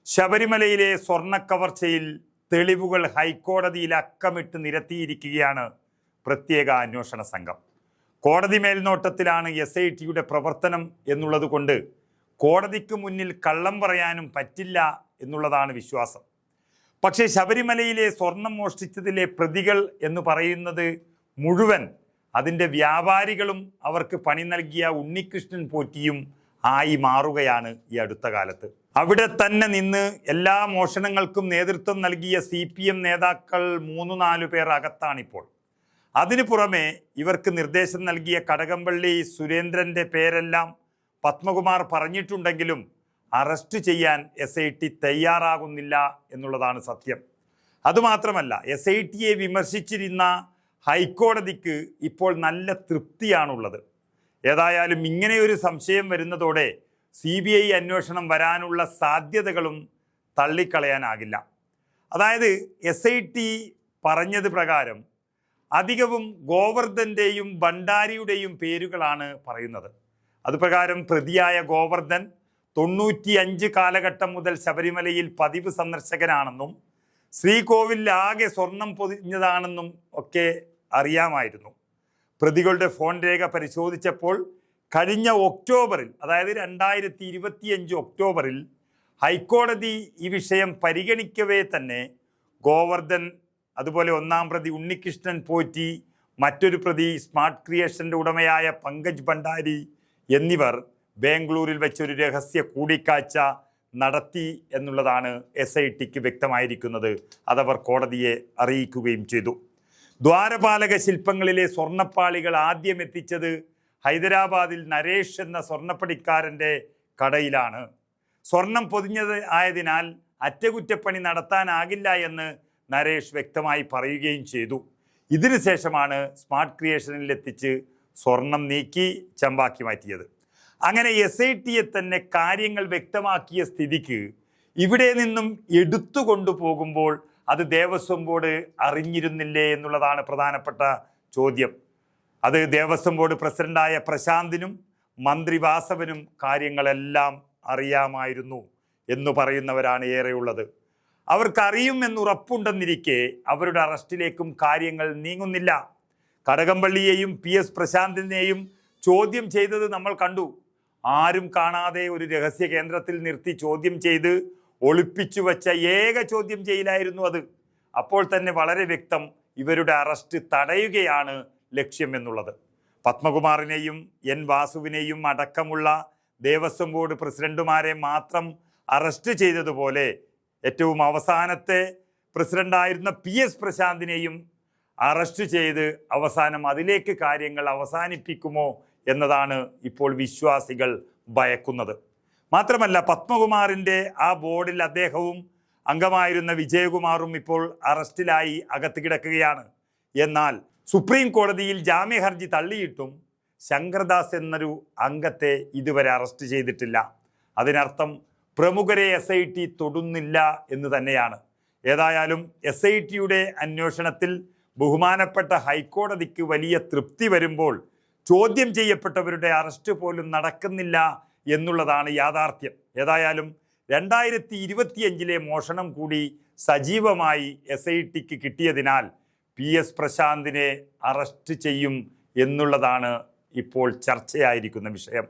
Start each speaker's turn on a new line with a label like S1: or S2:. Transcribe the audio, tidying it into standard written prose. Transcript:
S1: ശബരിമലയിലെ സ്വർണ്ണക്കവർച്ചയിൽ തെളിവുകൾ ഹൈക്കോടതിയിൽ അക്കമിട്ട് നിരത്തിയിരിക്കുകയാണ് പ്രത്യേക അന്വേഷണ സംഘം. കോടതി മേൽനോട്ടത്തിലാണ് SITയുടെ പ്രവർത്തനം എന്നുള്ളതുകൊണ്ട് കോടതിക്ക് മുന്നിൽ കള്ളം പറയാനും പറ്റില്ല എന്നുള്ളതാണ് വിശ്വാസം. പക്ഷേ ശബരിമലയിലെ സ്വർണം മോഷ്ടിച്ചതിലെ പ്രതികൾ എന്ന് പറയുന്നത് മുഴുവൻ അതിൻ്റെ വ്യാപാരികളും അവർക്ക് പണി നൽകിയ ഉണ്ണികൃഷ്ണൻ പോറ്റിയും ആയി മാറുകയാണ് ഈ അടുത്ത കാലത്ത്. അവിടെ തന്നെ നിന്ന് എല്ലാ മോഷണങ്ങൾക്കും നേതൃത്വം നൽകിയ CPM നേതാക്കൾ 3-4 പേർ അകത്താണിപ്പോൾ. അതിനു പുറമെ ഇവർക്ക് നിർദ്ദേശം നൽകിയ കടകംപള്ളി സുരേന്ദ്രൻ്റെ പേരെല്ലാം പത്മകുമാർ പറഞ്ഞിട്ടുണ്ടെങ്കിലും അറസ്റ്റ് ചെയ്യാൻ SIT തയ്യാറാകുന്നില്ല എന്നുള്ളതാണ് സത്യം. അതുമാത്രമല്ല, SITയെ വിമർശിച്ചിരുന്ന ഹൈക്കോടതിക്ക് ഇപ്പോൾ നല്ല തൃപ്തിയാണുള്ളത്. ഏതായാലും ഇങ്ങനെയൊരു സംശയം വരുന്നതോടെ CBI അന്വേഷണം വരാനുള്ള സാധ്യതകളും തള്ളിക്കളയാനാകില്ല. അതായത് SIT പറഞ്ഞത് പ്രകാരം അധികവും ഗോവർദ്ധൻ്റെയും ഭണ്ഡാരിയുടെയും പേരുകളാണ് പറയുന്നത്. അതുപ്രകാരം പ്രതിയായ ഗോവർദ്ധൻ 95 കാലഘട്ടം മുതൽ ശബരിമലയിൽ പതിവ് സന്ദർശകനാണെന്നും ശ്രീകോവിലാകെ സ്വർണം പൊതിഞ്ഞതാണെന്നും ഒക്കെ അറിയാമായിരുന്നു. പ്രതികളുടെ ഫോൺ രേഖ പരിശോധിച്ചപ്പോൾ കഴിഞ്ഞ ഒക്ടോബറിൽ, അതായത് 2025 ഒക്ടോബറിൽ ഹൈക്കോടതി ഈ വിഷയം പരിഗണിക്കവേ തന്നെ ഗോവർദ്ധൻ, അതുപോലെ 1-ാം പ്രതി ഉണ്ണികൃഷ്ണൻ പോറ്റി, മറ്റൊരു പ്രതി സ്മാർട്ട് ക്രിയേഷൻ്റെ ഉടമയായ പങ്കജ് ഭണ്ഡാരി എന്നിവർ ബാംഗ്ലൂരിൽ വെച്ചൊരു രഹസ്യ കൂടിക്കാഴ്ച നടത്തി എന്നുള്ളതാണ് SITക്ക് വ്യക്തമായിരിക്കുന്നത്. അതവർ കോടതിയെ അറിയിക്കുകയും ചെയ്തു. ദ്വാരപാലക ശില്പങ്ങളിലെ സ്വർണ്ണപ്പാളികൾ ആദ്യം എത്തിച്ചത് ഹൈദരാബാദിൽ നരേഷ് എന്ന സ്വർണ്ണപ്പണിക്കാരൻ്റെ കടയിലാണ്. സ്വർണം പൊതിഞ്ഞത് ആയതിനാൽ അറ്റകുറ്റപ്പണി നടത്താനാകില്ല എന്ന് നരേഷ് വ്യക്തമായി പറയുകയും ചെയ്തു. ഇതിനു ശേഷമാണ് സ്മാർട്ട് ക്രിയേഷനിൽ എത്തിച്ച് സ്വർണം നീക്കി ചമ്പാക്കി മാറ്റിയത്. അങ്ങനെ SITയെ തന്നെ കാര്യങ്ങൾ വ്യക്തമാക്കിയ സ്ഥിതിക്ക് ഇവിടെ നിന്നും എടുത്തു കൊണ്ടുപോകുമ്പോൾ അത് ദേവസ്വം ബോർഡ് അറിഞ്ഞിരുന്നില്ലേ എന്നുള്ളതാണ് പ്രധാനപ്പെട്ട ചോദ്യം. അത് ദേവസ്വം ബോർഡ് പ്രസിഡന്റായ പ്രശാന്തിനും മന്ത്രി വാസവനും കാര്യങ്ങളെല്ലാം അറിയാമായിരുന്നു എന്ന് പറയുന്നവരാണ് ഏറെയുള്ളത്. അവർക്കറിയും എന്നുറപ്പുണ്ടെന്നിരിക്കെ അവരുടെ അറസ്റ്റിലേക്കും കാര്യങ്ങൾ നീങ്ങുന്നില്ല. കടകംപള്ളിയെയും PS പ്രശാന്തിനെയും ചോദ്യം ചെയ്തത് നമ്മൾ കണ്ടു. ആരും കാണാതെ ഒരു രഹസ്യ കേന്ദ്രത്തിൽ നിർത്തി ചോദ്യം ചെയ്ത് ഒളിപ്പിച്ചു വച്ച ഏക ചോദ്യം ചെയ്യലായിരുന്നു അത്. അപ്പോൾ തന്നെ വളരെ വ്യക്തം, ഇവരുടെ അറസ്റ്റ് തടയുകയാണ് ലക്ഷ്യമെന്നുള്ളത്. പത്മകുമാറിനെയും N വാസുവിനെയും അടക്കമുള്ള ദേവസ്വം ബോർഡ് പ്രസിഡന്റുമാരെ മാത്രം അറസ്റ്റ് ചെയ്തതുപോലെ ഏറ്റവും അവസാനത്തെ പ്രസിഡന്റായിരുന്ന PS പ്രശാന്തിനെയും അറസ്റ്റ് ചെയ്ത് അവസാനം അതിലേക്ക് കാര്യങ്ങൾ അവസാനിപ്പിക്കുമോ എന്നതാണ് ഇപ്പോൾ വിശ്വാസികൾ ഭയക്കുന്നത്. മാത്രമല്ല, പത്മകുമാറിൻ്റെ ആ ബോർഡിൽ അദ്ദേഹവും അംഗമായിരുന്ന വിജയകുമാറും ഇപ്പോൾ അറസ്റ്റിലായി അകത്ത് കിടക്കുകയാണ്. എന്നാൽ സുപ്രീം കോടതിയിൽ ജാമ്യ ഹർജി തള്ളിയിട്ടും ശങ്കർദാസ് എന്നൊരു അംഗത്തെ ഇതുവരെ അറസ്റ്റ് ചെയ്തിട്ടില്ല. അതിനർത്ഥം പ്രമുഖരെ SIT തൊടുന്നില്ല എന്ന് തന്നെയാണ്. ഏതായാലും SITയുടെ അന്വേഷണത്തിൽ ബഹുമാനപ്പെട്ട ഹൈക്കോടതിക്ക് വലിയ തൃപ്തി വരുമ്പോൾ ചോദ്യം ചെയ്യപ്പെട്ടവരുടെ അറസ്റ്റ് പോലും നടക്കുന്നില്ല എന്നുള്ളതാണ് യാഥാർത്ഥ്യം. ഏതായാലും 2025 മോഷണം കൂടി സജീവമായി SITക്ക് കിട്ടിയതിനാൽ PS പ്രശാന്തിനെ അറസ്റ്റ് ചെയ്യും എന്നുള്ളതാണ് ഇപ്പോൾ ചർച്ചയായിരിക്കുന്ന വിഷയം.